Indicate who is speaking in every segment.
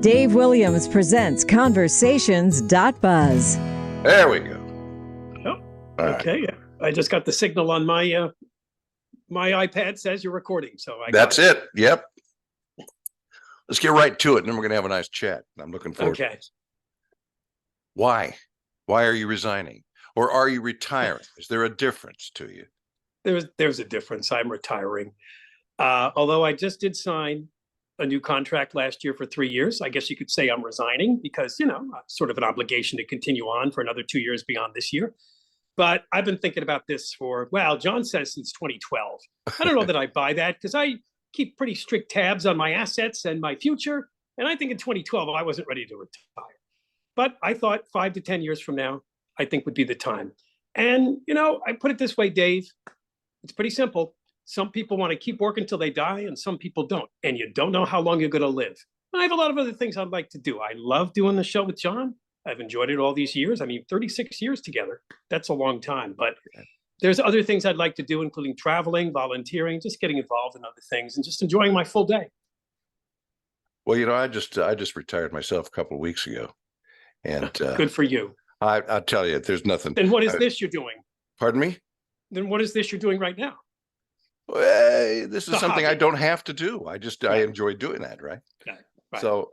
Speaker 1: Dave Williams presents Conversations.buzz.
Speaker 2: There we go.
Speaker 3: Oh, okay. Right. I just got the signal on my my iPad says you're recording, so
Speaker 2: that's it. Yep. Let's get right to it, and then we're going to have a nice chat. I'm looking forward to it. Why? Why are you resigning? Or are you retiring? Is there a difference to you?
Speaker 3: There's a difference. I'm retiring. Although I just did sign a new contract last year for 3 years. I guess you could say I'm resigning because, sort of an obligation to continue on for another 2 years beyond this year. But I've been thinking about this for, John says since 2012. I don't know that I buy that because I keep pretty strict tabs on my assets and my future. And I think in 2012, I wasn't ready to retire. But I thought 5 to 10 years from now, I think would be the time. And, I put it this way, Dave, it's pretty simple. Some people want to keep working until they die, and some people don't. And you don't know how long you're going to live. And I have a lot of other things I'd like to do. I love doing the show with John. I've enjoyed it all these years. 36 years together. That's a long time. But there's other things I'd like to do, including traveling, volunteering, just getting involved in other things, and just enjoying my full day.
Speaker 2: Well, I just retired myself a couple of weeks ago. And
Speaker 3: good for you.
Speaker 2: I'll tell you, there's nothing.
Speaker 3: Then what is this you're doing?
Speaker 2: Pardon me?
Speaker 3: Then what is this you're doing right now?
Speaker 2: Well, this is something I don't have to do. I enjoy doing that, right?
Speaker 3: Right.
Speaker 2: So,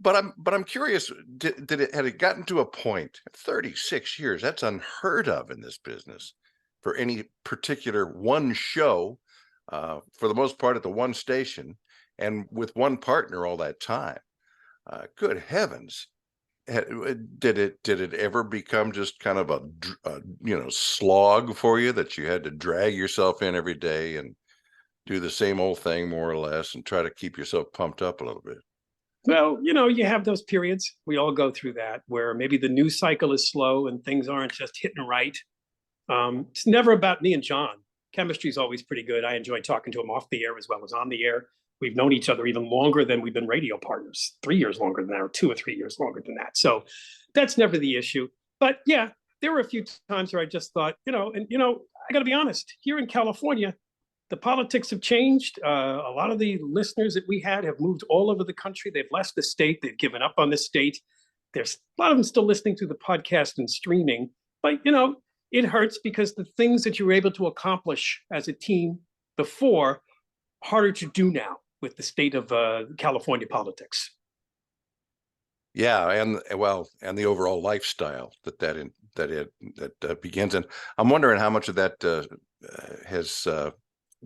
Speaker 2: but I'm curious. Had it gotten to a point? 36 years. That's unheard of in this business for any particular one show. For the most part, at the one station and with one partner all that time. Good heavens. Did it ever become just kind of a slog for you that you had to drag yourself in every day and do the same old thing more or less and try to keep yourself pumped up a little bit?
Speaker 3: Well, you have those periods. We all go through that where maybe the news cycle is slow and things aren't just hitting right. It's never about me and John. Chemistry is always pretty good. I enjoy talking to him off the air as well as on the air. We've known each other even longer than we've been radio partners, 3 years longer than that, or 2 or 3 years longer than that. So that's never the issue. But yeah, there were a few times where I just thought, I got to be honest, here in California, the politics have changed. A lot of the listeners that we had have moved all over the country. They've left the state. They've given up on the state. There's a lot of them still listening to the podcast and streaming. But, it hurts because the things that you were able to accomplish as a team before, harder to do now with the state of California politics.
Speaker 2: Yeah, and the overall lifestyle that begins, and I'm wondering how much of that has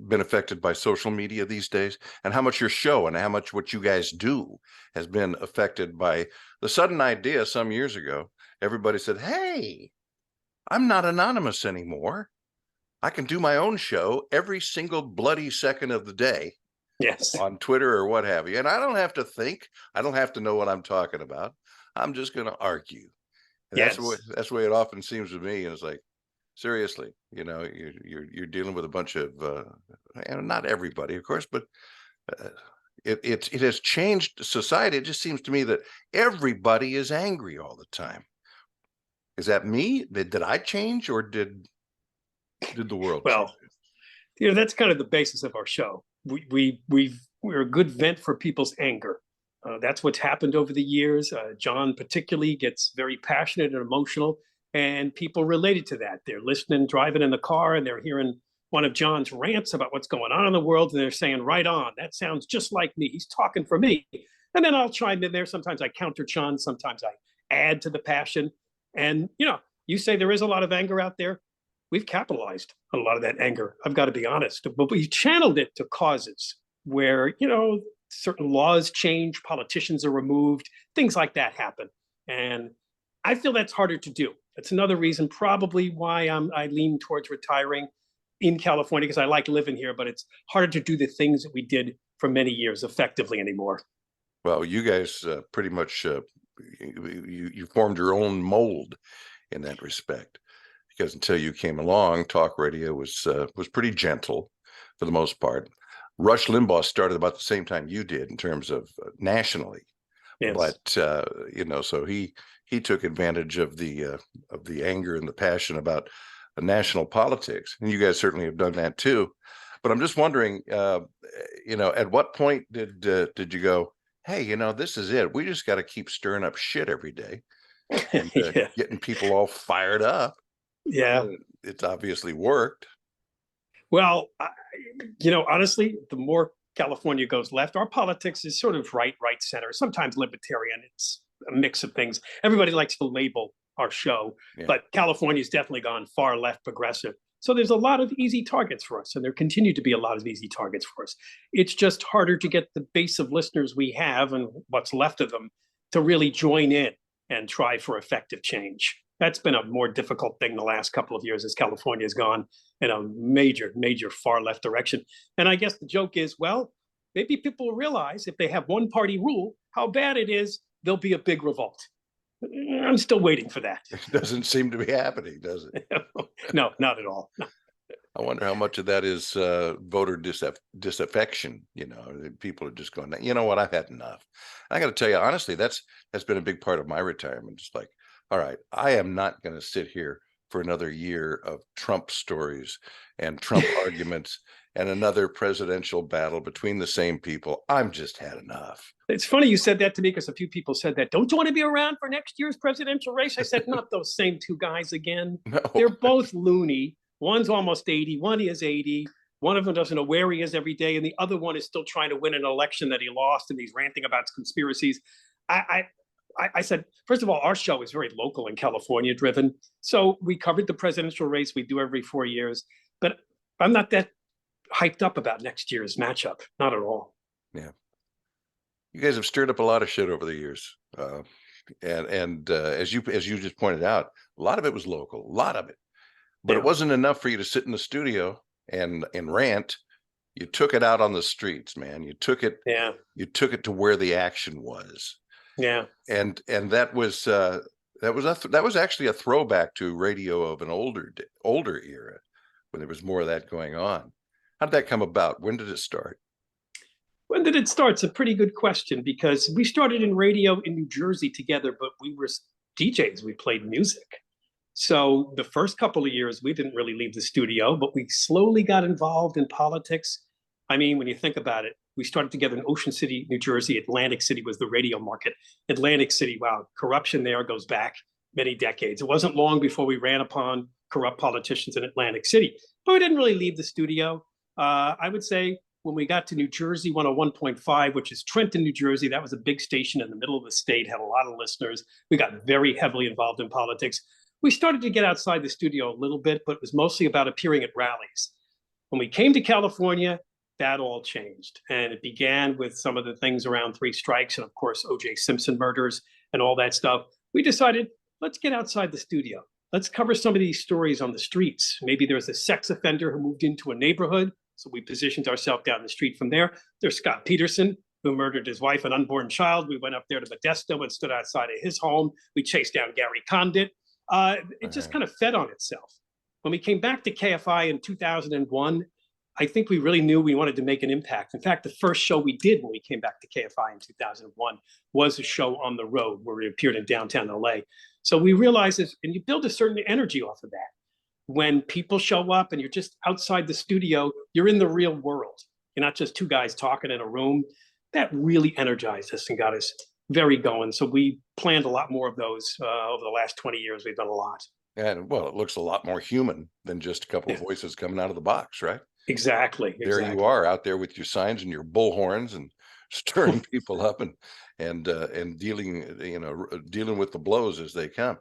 Speaker 2: been affected by social media these days, and how much your show and how much what you guys do has been affected by the sudden idea some years ago. Everybody said, "Hey, I'm not anonymous anymore. I can do my own show every single bloody second of the day."
Speaker 3: Yes.
Speaker 2: On Twitter or what have you. And I don't have to think. I don't have to know what I'm talking about. I'm just going to argue. And
Speaker 3: yes.
Speaker 2: That's the way it often seems to me. And it's like, seriously, you're dealing with a bunch of, and not everybody, of course, but it has changed society. It just seems to me that everybody is angry all the time. Is that me? Did I change, or did the world change?
Speaker 3: That's kind of the basis of our show. We're a good vent for people's anger. That's what's happened over the years. John particularly gets very passionate and emotional, and people related to that. They're listening, driving in the car, and they're hearing one of John's rants about what's going on in the world, and they're saying, "Right on, that sounds just like me. He's talking for me." And then I'll chime in there. Sometimes I counter John. Sometimes I add to the passion. And, you say there is a lot of anger out there. We've capitalized on a lot of that anger. I've got to be honest, but we've channeled it to causes where, certain laws change, politicians are removed, things like that happen. And I feel that's harder to do. That's another reason probably why I lean towards retiring in California, because I like living here, but it's harder to do the things that we did for many years effectively anymore.
Speaker 2: Well, you guys pretty much, you formed your own mold in that respect. Because until you came along, talk radio was pretty gentle for the most part. Rush Limbaugh started about the same time you did in terms of nationally. Yes. But so he took advantage of the anger and the passion about national politics, and you guys certainly have done that too. But I'm just wondering, at what point did you go, hey, this is it. We just got to keep stirring up shit every day and
Speaker 3: Yeah.
Speaker 2: getting people all fired up.
Speaker 3: Yeah.
Speaker 2: It's obviously worked.
Speaker 3: Well, honestly, the more California goes left, our politics is sort of right, center, sometimes libertarian. It's a mix of things. Everybody likes to label our show,
Speaker 2: Yeah.
Speaker 3: but California's definitely gone far left progressive. So there's a lot of easy targets for us, and there continue to be a lot of easy targets for us. It's just harder to get the base of listeners we have and what's left of them to really join in and try for effective change. That's been a more difficult thing the last couple of years as California has gone in a major, major far left direction. And I guess the joke is, well, maybe people will realize if they have one party rule, how bad it is, there'll be a big revolt. I'm still waiting for that.
Speaker 2: It doesn't seem to be happening, does it?
Speaker 3: No, not at all.
Speaker 2: I wonder how much of that is voter disaffection. People are just going, you know what, I've had enough. I got to tell you, honestly, that's been a big part of my retirement. Just like, all right, I am not going to sit here for another year of Trump stories and Trump arguments and another presidential battle between the same people. I'm just had enough.
Speaker 3: It's funny you said that to me because a few people said that. Don't you want to be around for next year's presidential race? I said, not those same two guys again.
Speaker 2: No.
Speaker 3: They're both loony. One's almost 80. One is 80. One of them doesn't know where he is every day. And the other one is still trying to win an election that he lost. And he's ranting about conspiracies. I said, first of all, our show is very local and California driven. So we covered the presidential race. We do every 4 years. But I'm not that hyped up about next year's matchup. Not at all.
Speaker 2: Yeah. You guys have stirred up a lot of shit over the years. And as you just pointed out, a lot of it was local, a lot of it. But
Speaker 3: Yeah.
Speaker 2: It wasn't enough for you to sit in the studio and rant. You took it out on the streets, man. You took it to where the action was.
Speaker 3: Yeah.
Speaker 2: And that was actually a throwback to radio of an older era when there was more of that going on. How did that come about? When did it start?
Speaker 3: When did it start? It's a pretty good question because we started in radio in New Jersey together, but we were DJs. We played music. So the first couple of years, we didn't really leave the studio, but we slowly got involved in politics. I mean, when you think about it, we started together in Ocean City, New Jersey. Atlantic City was the radio market. Atlantic City, wow, corruption there goes back many decades. It wasn't long before we ran upon corrupt politicians in Atlantic City, but we didn't really leave the studio. I would say when we got to New Jersey 101.5, which is Trenton, New Jersey, that was a big station in the middle of the state, had a lot of listeners. We got very heavily involved in politics. We started to get outside the studio a little bit, but it was mostly about appearing at rallies. When we came to California, that all changed. And it began with some of the things around 3 strikes and, of course, O.J. Simpson murders and all that stuff. We decided, let's get outside the studio. Let's cover some of these stories on the streets. Maybe there's a sex offender who moved into a neighborhood. So we positioned ourselves down the street from there. There's Scott Peterson, who murdered his wife and unborn child. We went up there to Modesto and stood outside of his home. We chased down Gary Condit. It just kind of fed on itself. When we came back to KFI in 2001, I think we really knew we wanted to make an impact. In fact, the first show we did when we came back to KFI in 2001 was a show on the road where we appeared in downtown LA. So we realized this, and you build a certain energy off of that. When people show up and you're just outside the studio, you're in the real world. You're not just 2 guys talking in a room. That really energized us and got us very going. So we planned a lot more of those over the last 20 years. We've done a lot.
Speaker 2: And well, it looks a lot more human than just a couple of voices coming out of the box, right?
Speaker 3: Exactly.
Speaker 2: There you are out there with your signs and your bullhorns and stirring people up and dealing with the blows as they come.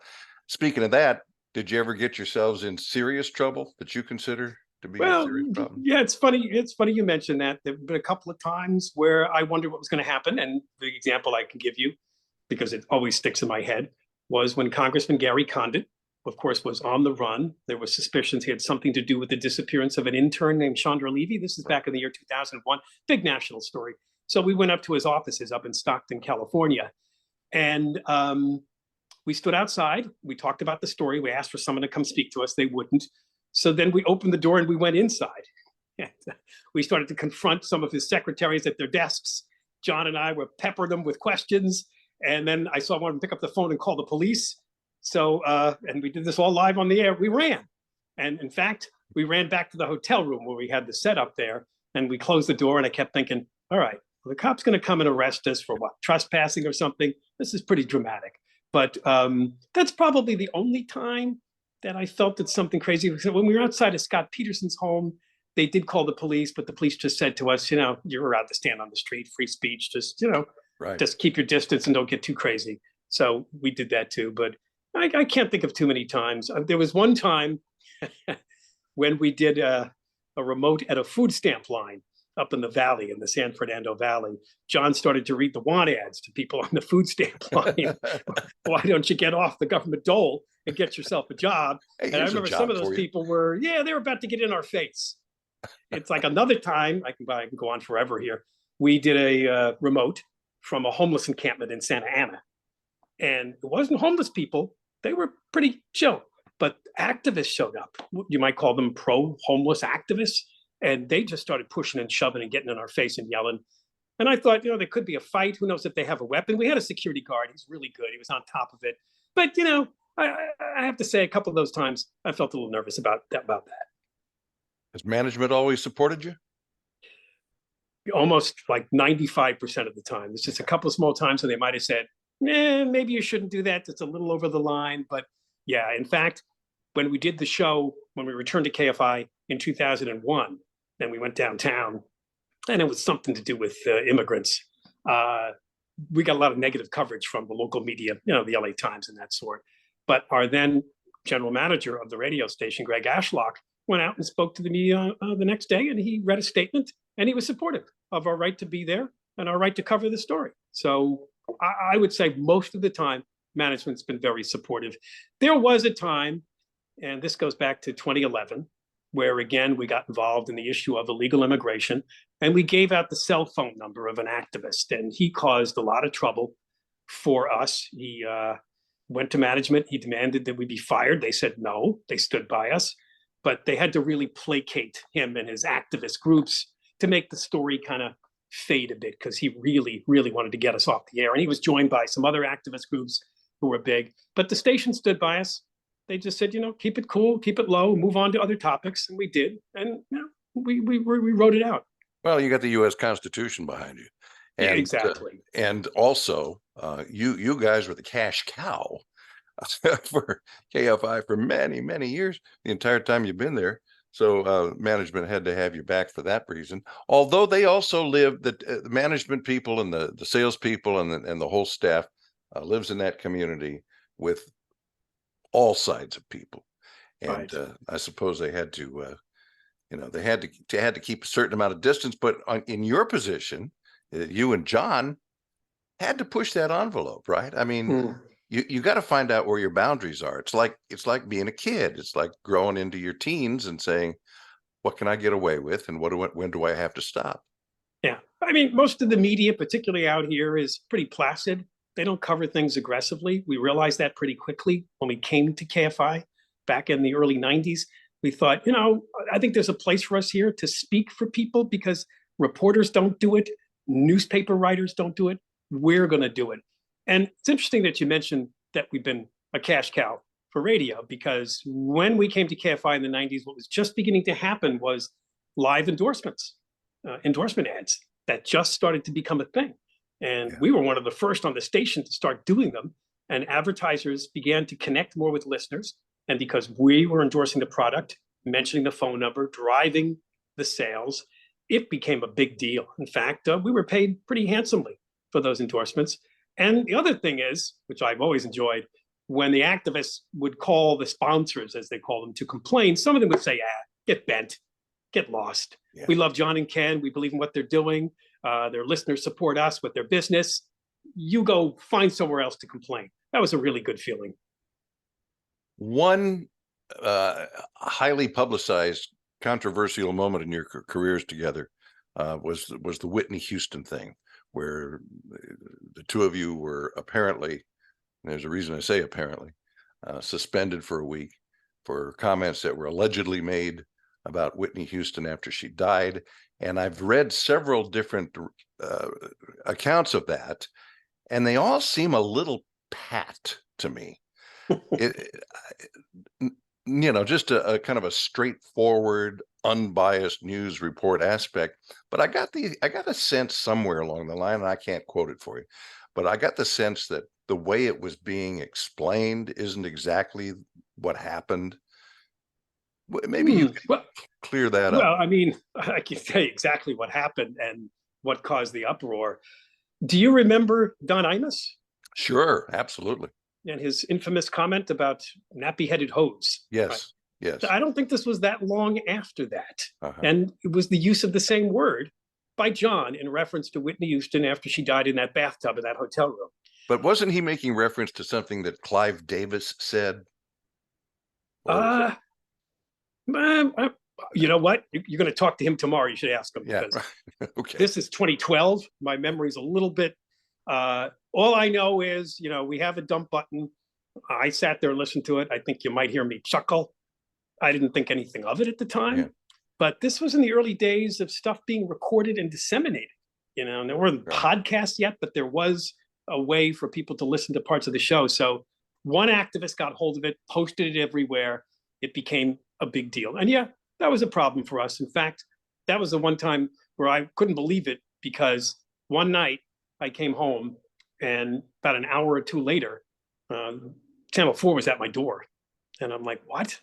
Speaker 2: Speaking of that, did you ever get yourselves in serious trouble that you consider to be a serious problem?
Speaker 3: Yeah, it's funny. It's funny you mentioned that. There have been a couple of times where I wondered what was going to happen. And the example I can give you, because it always sticks in my head, was when Congressman Gary Condit, of course, was on the run. There were suspicions he had something to do with the disappearance of an intern named Chandra Levy. This is back in the year 2001, big national story. So we went up to his offices up in Stockton, California. And we stood outside. We talked about the story. We asked for someone to come speak to us. They wouldn't. So then we opened the door and we went inside. And we started to confront some of his secretaries at their desks. John and I were peppering them with questions. And then I saw one of them pick up the phone and call the police. So, and we did this all live on the air. We ran. And in fact, we ran back to the hotel room where we had the setup there. And we closed the door and I kept thinking, all right, well, the cop's going to come and arrest us for what, trespassing or something. This is pretty dramatic. But that's probably the only time that I felt that something crazy. When we were outside of Scott Peterson's home, they did call the police, but the police just said to us, you're allowed to stand on the street, free speech, just,
Speaker 2: Right.
Speaker 3: just keep your distance and don't get too crazy. So we did that too. But I can't think of too many times. There was one time when we did a remote at a food stamp line up in the valley, in the San Fernando Valley. John started to read the want ads to people on the food stamp line. Why don't you get off the government dole and get yourself a job?
Speaker 2: Hey,
Speaker 3: and I remember some of those people were, they were about to get in our face. It's like another time, I can go on forever here. We did a remote from a homeless encampment in Santa Ana. And it wasn't homeless people. They were pretty chill. But activists showed up. You might call them pro-homeless activists. And they just started pushing and shoving and getting in our face and yelling. And I thought, there could be a fight. Who knows if they have a weapon? We had a security guard. He's really good. He was on top of it. But, I have to say a couple of those times I felt a little nervous about that.
Speaker 2: Has management always supported you?
Speaker 3: Almost like 95% of the time. It's just a couple of small times when they might have said, maybe you shouldn't do that. It's a little over the line. But yeah, in fact, when we did the show, when we returned to KFI in 2001, and we went downtown, and it was something to do with immigrants. We got a lot of negative coverage from the local media, the LA Times and that sort. But our then general manager of the radio station, Greg Ashlock, went out and spoke to the media the next day, and he read a statement, and he was supportive of our right to be there and our right to cover the story. So I would say most of the time, management's been very supportive. There was a time, and this goes back to 2011, where again, we got involved in the issue of illegal immigration, and we gave out the cell phone number of an activist, and he caused a lot of trouble for us. He went to management. He demanded that we be fired. They said no. They stood by us, but they had to really placate him and his activist groups to make the story kind of fade a bit, because he really, really wanted to get us off the air. And he was joined by some other activist groups who were big, but the station stood by us. They just said, keep it cool, keep it low, move on to other topics. And we did. And we wrote it out.
Speaker 2: Well, you got the U.S. Constitution behind you. And,
Speaker 3: yeah, exactly.
Speaker 2: And also, you guys were the cash cow for KFI for many, many years, the entire time you've been there. So management had to have you back for that reason. Although they also live, the management people and the salespeople and the whole staff lives in that community with all sides of people. And
Speaker 3: Right.
Speaker 2: I suppose they had to, they had to keep a certain amount of distance. But in your position, you and John had to push that envelope, right? I mean, you got to find out where your boundaries are. It's like being a kid. It's like growing into your teens and saying, what can I get away with, and when do I have to stop?
Speaker 3: Yeah, I mean, most of the media, particularly out here, is pretty placid. They don't cover things aggressively. We realized that pretty quickly when we came to KFI back in the early 90s. We thought, I think there's a place for us here to speak for people, because reporters don't do it. Newspaper writers don't do it. We're going to do it. And it's interesting that you mentioned that we've been a cash cow for radio, because when we came to KFI in the 90s, what was just beginning to happen was live endorsements, endorsement ads that just started to become a thing. And we were one of the first on the station to start doing them. And advertisers began to connect more with listeners. And because we were endorsing the product, mentioning the phone number, driving the sales, it became a big deal. In fact, we were paid pretty handsomely for those endorsements. And the other thing is, which I've always enjoyed, when the activists would call the sponsors, as they call them, to complain, some of them would say, get bent, get lost. Yeah. We love John and Ken. We believe in what they're doing. Their listeners support us with their business. You go find somewhere else to complain. That was a really good feeling.
Speaker 2: One highly publicized, controversial moment in your careers together was the Whitney Houston thing, where the two of you were apparently, there's a reason I say apparently, suspended for a week for comments that were allegedly made about Whitney Houston after she died. And I've read several different accounts of that, and they all seem a little pat to me. Just a kind of a straightforward, unbiased news report aspect. But I got a sense somewhere along the line, and I can't quote it for you, but I got the sense that the way it was being explained isn't exactly what happened. Maybe you can
Speaker 3: Well,
Speaker 2: clear that up.
Speaker 3: well, I mean, I can tell you exactly what happened and what caused the uproar. Do you remember Don Imus
Speaker 2: Sure, absolutely.
Speaker 3: and his infamous comment about nappy-headed hose? Right.
Speaker 2: Yes, yes.
Speaker 3: I don't think this was that long after that.
Speaker 2: Uh-huh.
Speaker 3: And it was the use of the same word by John in reference to Whitney Houston after she died in that bathtub in that hotel room.
Speaker 2: But wasn't he making reference to something that Clive Davis said?
Speaker 3: Uh, you know what? You're going to talk to him tomorrow. You should ask him because
Speaker 2: okay.
Speaker 3: This is 2012. My memory's a little bit. All I know is, we have a dump button. I sat there and listened to it. I think you might hear me chuckle. I didn't think anything of it at the time. Yeah. But this was in the early days of stuff being recorded and disseminated. And there weren't podcasts yet, but there was a way for people to listen to parts of the show. So one activist got hold of it, posted it everywhere. It became a big deal. And yeah, that was a problem for us. In fact, that was the one time where I couldn't believe it, because one night I came home and about an hour or two later, Channel 4 was at my door. And I'm like, what?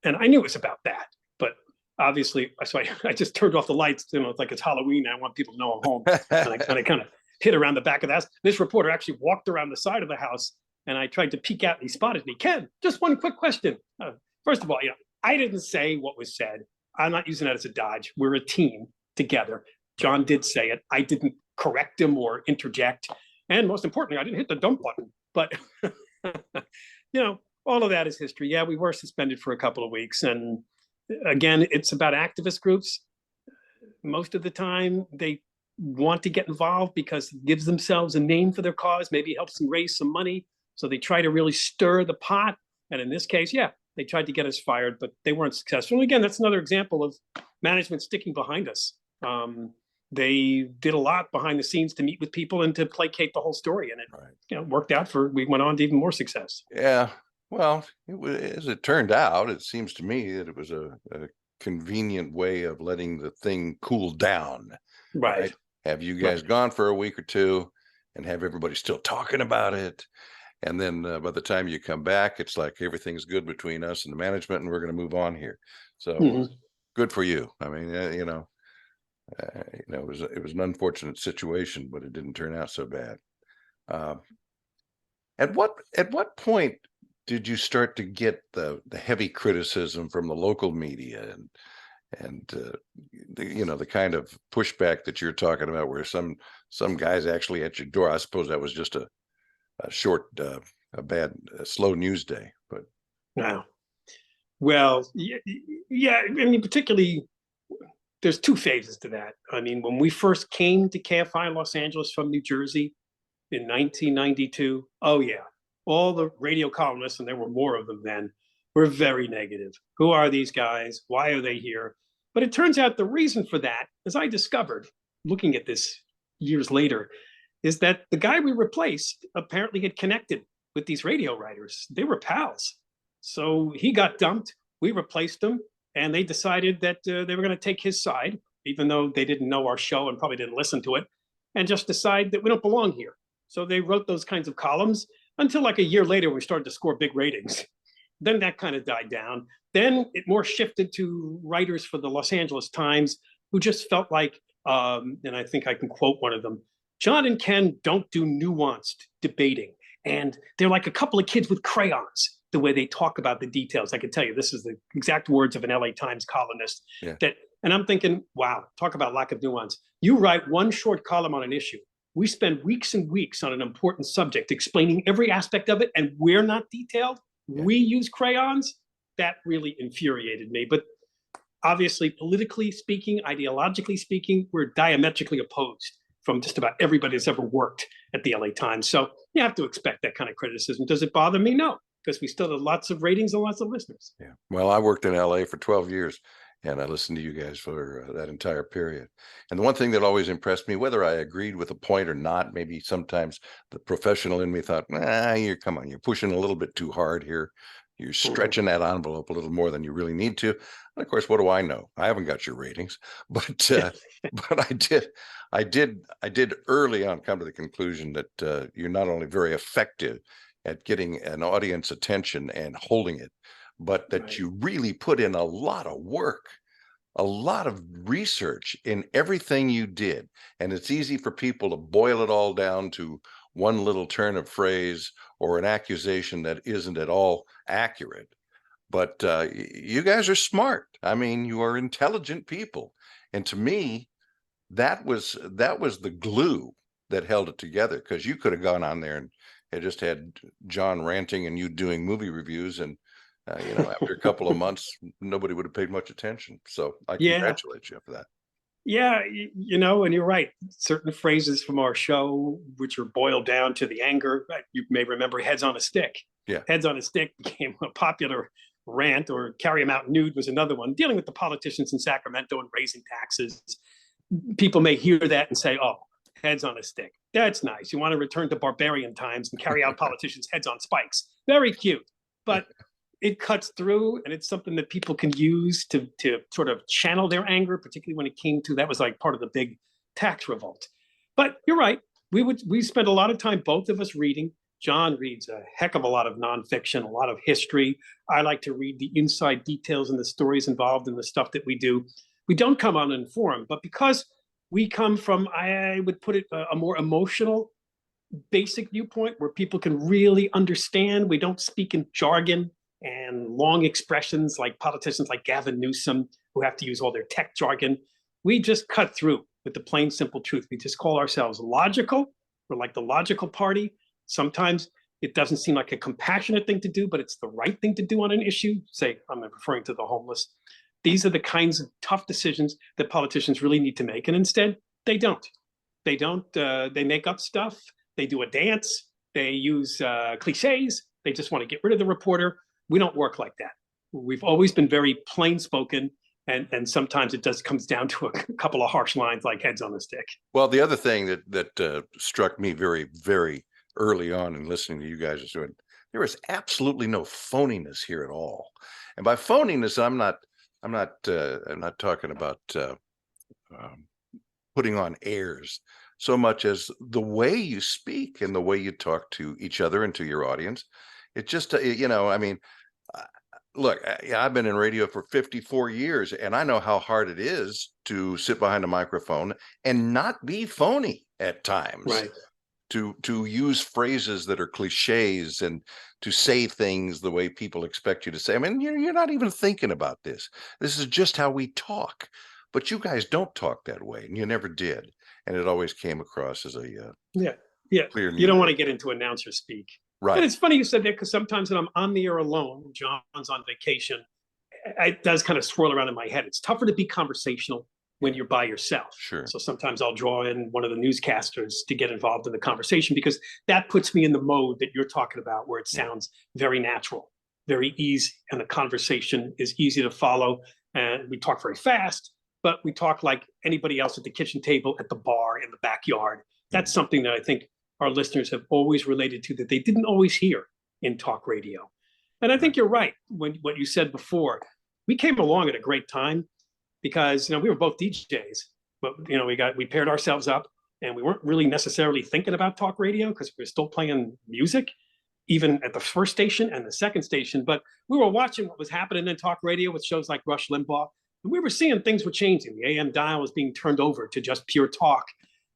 Speaker 3: And I knew it was about that. But obviously, so I just turned off the lights. It's like it's Halloween. And I want people to know I'm home. And I kind of hid around the back of the house. This reporter actually walked around the side of the house, and I tried to peek out, and he spotted me. Ken, just one quick question. First of all, I didn't say what was said. I'm not using that as a dodge. We're a team together. John did say it. I didn't correct him or interject. And most importantly, I didn't hit the dump button. But, all of that is history. Yeah, we were suspended for a couple of weeks. And again, it's about activist groups. Most of the time, they want to get involved because it gives themselves a name for their cause. Maybe it helps them raise some money. So they try to really stir the pot. And in this case, yeah, they tried to get us fired, but they weren't successful. And again, that's another example of management sticking behind us. They did a lot behind the scenes to meet with people and to placate the whole story. And it worked out we went on to even more success.
Speaker 2: Yeah. Well, as it turned out, it seems to me that it was a convenient way of letting the thing cool down.
Speaker 3: Right.
Speaker 2: Have you guys gone for a week or two and have everybody still talking about it? And then by the time you come back, it's like everything's good between us and the management, and we're going to move on here. So good for you. I mean, it was an unfortunate situation, but it didn't turn out so bad. At what point did you start to get the heavy criticism from the local media and the kind of pushback that you're talking about, where some guys actually at your door? I suppose that was just a short, a slow news day, but
Speaker 3: wow. Well, yeah. I mean, particularly, there's two phases to that. I mean, when we first came to KFI Los Angeles from New Jersey in 1992, oh yeah, all the radio columnists, and there were more of them then, were very negative. Who are these guys? Why are they here? But it turns out the reason for that, as I discovered looking at this years later, is that the guy we replaced apparently had connected with these radio writers. They were pals. So he got dumped. We replaced him, and they decided that they were going to take his side, even though they didn't know our show and probably didn't listen to it, and just decide that we don't belong here. So they wrote those kinds of columns until like a year later, we started to score big ratings. Then that kind of died down. Then it more shifted to writers for the Los Angeles Times, who just felt like, and I think I can quote one of them, John and Ken don't do nuanced debating. And they're like a couple of kids with crayons, the way they talk about the details. I can tell you, this is the exact words of an LA Times columnist. Yeah. And I'm thinking, wow, talk about lack of nuance. You write one short column on an issue. We spend weeks and weeks on an important subject, explaining every aspect of it, and we're not detailed. Yeah. We use crayons. That really infuriated me. But obviously, politically speaking, ideologically speaking, we're diametrically opposed from just about everybody that's ever worked at the LA Times. So you have to expect that kind of criticism. Does it bother me? No, because we still have lots of ratings and lots of listeners.
Speaker 2: Yeah. Well, I worked in LA for 12 years. And I listened to you guys for that entire period. And the one thing that always impressed me, whether I agreed with a point or not, maybe sometimes the professional in me thought, you're pushing a little bit too hard here. You're
Speaker 3: Mhm.
Speaker 2: stretching that envelope a little more than you really need to. And of course, what do I know? I haven't got your ratings, but but I did early on come to the conclusion that you're not only very effective at getting an audience attention and holding it, but that
Speaker 3: Right.
Speaker 2: you really put in a lot of work, a lot of research in everything you did. And it's easy for people to boil it all down to one little turn of phrase or an accusation that isn't at all accurate. But you guys are smart. I mean, you are intelligent people. And to me, that was the glue that held it together, because you could have gone on there and had just had John ranting and you doing movie reviews, and after a couple of months, nobody would have paid much attention. So I
Speaker 3: Yeah.
Speaker 2: congratulate you for that.
Speaker 3: Yeah, and you're right. Certain phrases from our show, which are boiled down to the anger, you may remember "heads on a stick."
Speaker 2: Yeah.
Speaker 3: "Heads on a stick" became a popular rant, or "carry 'em out nude" was another one, dealing with the politicians in Sacramento and raising taxes. People may hear that and say, "Oh, heads on a stick. That's nice. You want to return to barbarian times and carry out politicians' heads on spikes. Very cute." But it cuts through, and it's something that people can use to sort of channel their anger, particularly when it came to, that was like part of the big tax revolt. But you're right. We spent a lot of time, both of us, reading. John reads a heck of a lot of nonfiction, a lot of history. I like to read the inside details and the stories involved in the stuff that we do. We don't come uninformed, but because we come from, I would put it, a more emotional, basic viewpoint where people can really understand. We don't speak in jargon and long expressions like politicians like Gavin Newsom, who have to use all their tech jargon. We just cut through with the plain, simple truth. We just call ourselves logical. We're like the logical party. Sometimes it doesn't seem like a compassionate thing to do, but it's the right thing to do on an issue. Say, I'm referring to the homeless. These are the kinds of tough decisions that politicians really need to make. And instead, they don't. They don't. They make up stuff. They do a dance. They use cliches. They just want to get rid of the reporter. We don't work like that. We've always been very plain spoken, and sometimes it just comes down to a couple of harsh lines like "heads on the stick."
Speaker 2: Well, the other thing that struck me very, very early on in listening to you guys is doing, there was absolutely no phoniness here at all. And by phoniness, I'm not talking about um, putting on airs so much as the way you speak and the way you talk to each other and to your audience. It just, I mean, uh, look, yeah, I've been in radio for 54 years, and I know how hard it is to sit behind a microphone and not be phony at times,
Speaker 3: Right.
Speaker 2: to use phrases that are cliches and to say things the way people expect you to say. I mean, you're not even thinking about this. This is just how we talk. But you guys don't talk that way, and you never did. And it always came across as a
Speaker 3: Yeah. Yeah.
Speaker 2: clear
Speaker 3: You don't want to
Speaker 2: communication.
Speaker 3: get into announcer speak. And
Speaker 2: Right.
Speaker 3: it's funny you said that, because sometimes when I'm on the air alone, John's on vacation, it does kind of swirl around in my head. It's tougher to be conversational when
Speaker 2: Yeah.
Speaker 3: you're by yourself.
Speaker 2: Sure.
Speaker 3: So sometimes I'll draw in one of the newscasters to get involved in the conversation, because that puts me in the mode that you're talking about, where it
Speaker 2: Yeah.
Speaker 3: sounds very natural, very easy, and the conversation is easy to follow. And we talk very fast, but we talk like anybody else at the kitchen table, at the bar, in the backyard. That's something that I think our listeners have always related to, that they didn't always hear in talk radio. And I
Speaker 2: Right.
Speaker 3: think you're right when what you said before. We came along at a great time, because we were both DJs, but we paired ourselves up, and we weren't really necessarily thinking about talk radio because we were still playing music, even at the first station and the second station. But we were watching what was happening in talk radio with shows like Rush Limbaugh, and we were seeing things were changing. The AM dial was being turned over to just pure talk,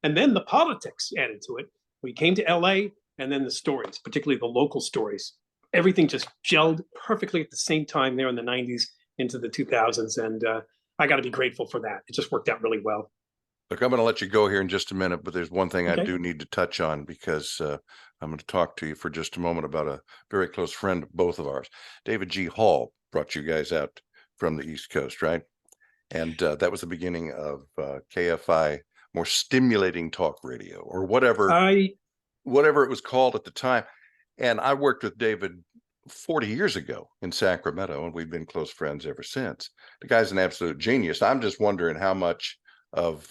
Speaker 3: and then the politics added to it. We came to LA, and then the stories, particularly the local stories. Everything just gelled perfectly at the same time there in the 90s into the 2000s. And I got to be grateful for that. It just worked out really well.
Speaker 2: Look, I'm going to let you go here in just a minute, but there's one thing I
Speaker 3: Okay.
Speaker 2: do need to touch on, because I'm going to talk to you for just a moment about a very close friend of both of ours. David G. Hall brought you guys out from the East Coast, right? And that was the beginning of KFI, more stimulating talk radio, or
Speaker 3: I
Speaker 2: whatever it was called at the time. And I worked with David 40 years ago in Sacramento, and we've been close friends ever since. The guy's an absolute genius. I'm just wondering how much of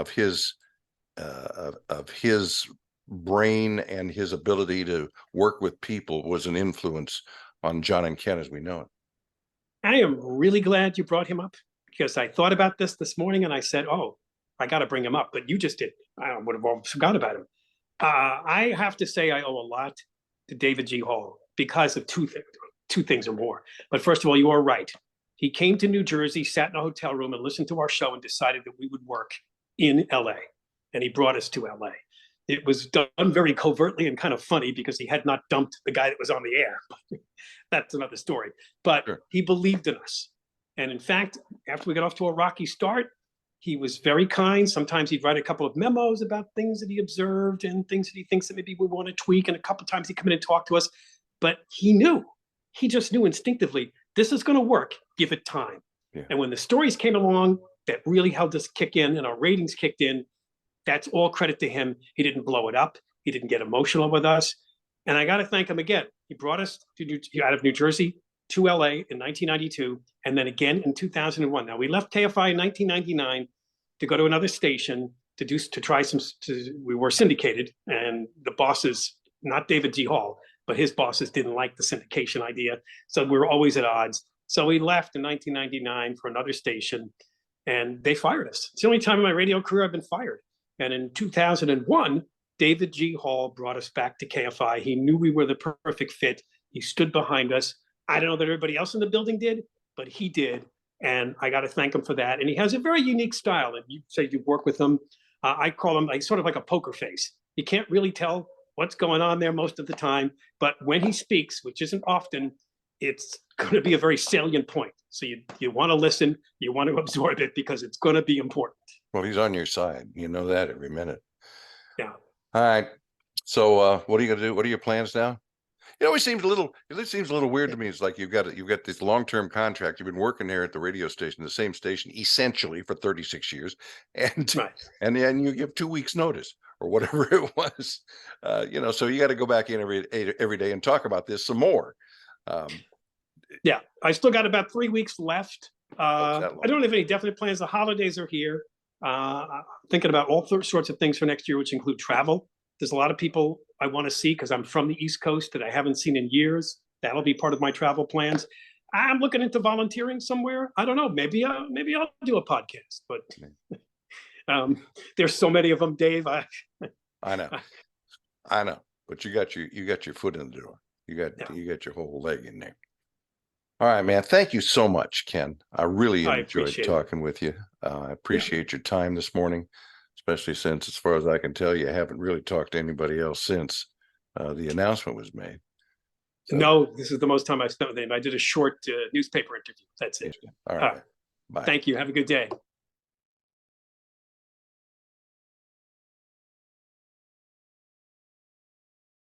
Speaker 2: his brain and his ability to work with people was an influence on John and Ken as we know it.
Speaker 3: I am really glad you brought him up because I thought about this morning and I said, oh, I got to bring him up, but you just did. I would have almost forgot about him. I have to say I owe a lot to David G. Hall because of two things or more. But first of all, you are right. He came to New Jersey, sat in a hotel room and listened to our show and decided that we would work in LA. And he brought us to LA. It was done very covertly and kind of funny because he had not dumped the guy that was on the air. That's another story. But sure, he believed in us. And in fact, after we got off to a rocky start, he was very kind. Sometimes he'd write a couple of memos about things that he observed and things that he thinks that maybe we want to tweak. And a couple of times he'd come in and talk to us. But he just knew instinctively, this is going to work. Give it time. Yeah. And when the stories came along that really helped us kick in and our ratings kicked in, that's all credit to him. He didn't blow it up. He didn't get emotional with us. And I got to thank him again. He brought us out of New Jersey to LA in 1992 and then again in 2001. Now, we left KFI in 1999 to go to another station to try some. We were syndicated, and the bosses, not David G. Hall, but his bosses didn't like the syndication idea. So we were always at odds. So we left in 1999 for another station, and they fired us. It's the only time in my radio career I've been fired. And in 2001, David G. Hall brought us back to KFI. He knew we were the perfect fit. He stood behind us. I don't know that everybody else in the building did, but he did. And I got to thank him for that. And he has a very unique style. And you say you work with him. I call him sort of like a poker face. You can't really tell what's going on there most of the time. But when he speaks, which isn't often, it's going to be a very salient point. So you want to listen, you want to absorb it because it's going to be important.
Speaker 2: Well, he's on your side. You know that every minute.
Speaker 3: Yeah.
Speaker 2: All right. So what are you going to do? What are your plans now? It always seems a little weird to me. It's like you've got this long-term contract. You've been working there at the radio station, the same station, essentially for 36 years. And and then you give 2 weeks notice or whatever it was. So you got to go back in every day and talk about this some more.
Speaker 3: Yeah, I still got about 3 weeks left. I don't have any definite plans. The holidays are here. Thinking about all sorts of things for next year, which include travel. There's a lot of people I want to see because I'm from the East Coast that I haven't seen in years. That'll be part of my travel plans. I'm looking into volunteering somewhere. I don't know. Maybe I'll do a podcast. But there's so many of them, Dave. I
Speaker 2: know. But you got your foot in the door. You got your whole leg in there. All right, man. Thank you so much, Ken. I really enjoyed talking with you. I appreciate your time this morning, especially since, as far as I can tell, you haven't really talked to anybody else since the announcement was made.
Speaker 3: So, no, this is the most time I've spent with him. I did a short newspaper interview. That's it.
Speaker 2: All right. Bye.
Speaker 3: Thank you. Have a good day.